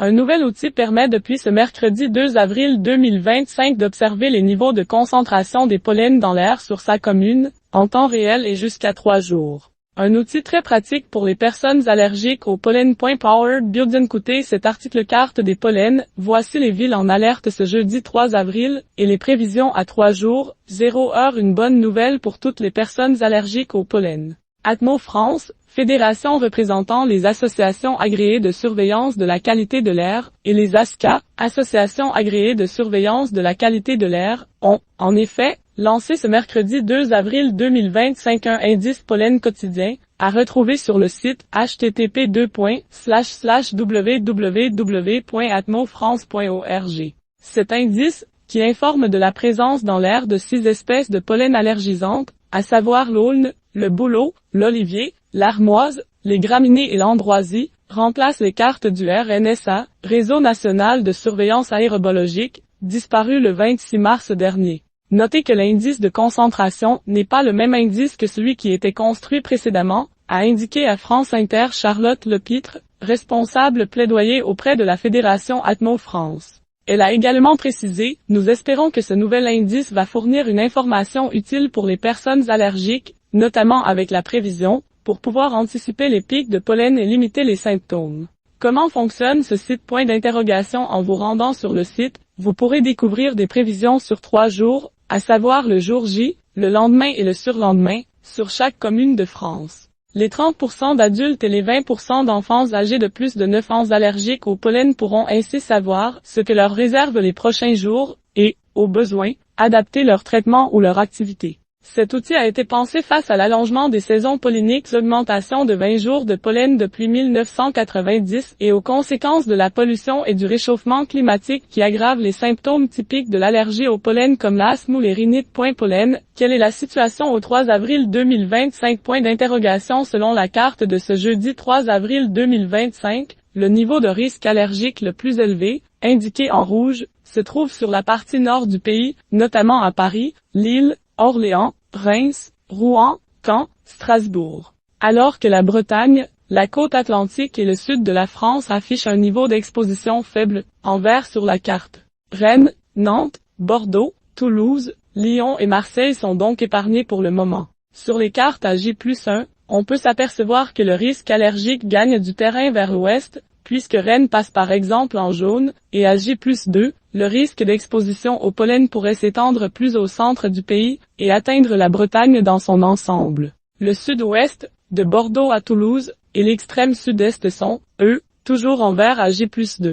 Un nouvel outil permet depuis ce mercredi 2 avril 2025 d'observer les niveaux de concentration des pollens dans l'air sur sa commune, en temps réel et jusqu'à 3 jours. Un outil très pratique pour les personnes allergiques au pollen. Powered Birdien. Écoutez cet article carte des pollens. Voici les villes en alerte ce jeudi 3 avril, et les prévisions à 3 jours, 0 heure. Une bonne nouvelle pour toutes les personnes allergiques au pollen. Atmo France, fédération représentant les associations agréées de surveillance de la qualité de l'air, et les ASCA, associations agréées de surveillance de la qualité de l'air, ont, en effet, lancé ce mercredi 2 avril 2025 un indice pollen quotidien, à retrouver sur le site http://www.atmofrance.org. Cet indice, qui informe de la présence dans l'air de 6 espèces de pollen allergisantes, à savoir l'aulne, le bouleau, l'olivier, l'armoise, les graminées et l'ambroisie, remplace les cartes du RNSA, Réseau national de surveillance aérobologique, disparu le 26 mars dernier. Notez que l'indice de concentration n'est pas le même indice que celui qui était construit précédemment, a indiqué à France Inter Charlotte Lepitre, responsable plaidoyer auprès de la Fédération Atmo France. Elle a également précisé, nous espérons que ce nouvel indice va fournir une information utile pour les personnes allergiques, notamment avec la prévision, pour pouvoir anticiper les pics de pollen et limiter les symptômes. Comment fonctionne ce site? En vous rendant sur le site, vous pourrez découvrir des prévisions sur 3 jours, à savoir le jour J, le lendemain et le surlendemain, sur chaque commune de France. Les 30% d'adultes et les 20% d'enfants âgés de plus de 9 ans allergiques au pollen pourront ainsi savoir ce que leur réserve les prochains jours et, au besoin, adapter leur traitement ou leur activité. Cet outil a été pensé face à l'allongement des saisons polliniques, l'augmentation de 20 jours de pollen depuis 1990 et aux conséquences de la pollution et du réchauffement climatique qui aggravent les symptômes typiques de l'allergie au pollen comme l'asthme ou les rhinites. Pollen, quelle est la situation au 3 avril 2025? Selon la carte de ce jeudi 3 avril 2025, le niveau de risque allergique le plus élevé, indiqué en rouge, se trouve sur la partie nord du pays, notamment à Paris, Lille, Orléans, Reims, Rouen, Caen, Strasbourg. Alors que la Bretagne, la côte atlantique et le sud de la France affichent un niveau d'exposition faible, en vert sur la carte. Rennes, Nantes, Bordeaux, Toulouse, Lyon et Marseille sont donc épargnés pour le moment. Sur les cartes à J+1, on peut s'apercevoir que le risque allergique gagne du terrain vers l'ouest, puisque Rennes passe par exemple en jaune, et à J+2, le risque d'exposition au pollen pourrait s'étendre plus au centre du pays, et atteindre la Bretagne dans son ensemble. Le sud-ouest, de Bordeaux à Toulouse, et l'extrême sud-est sont, eux, toujours en vert à J+2.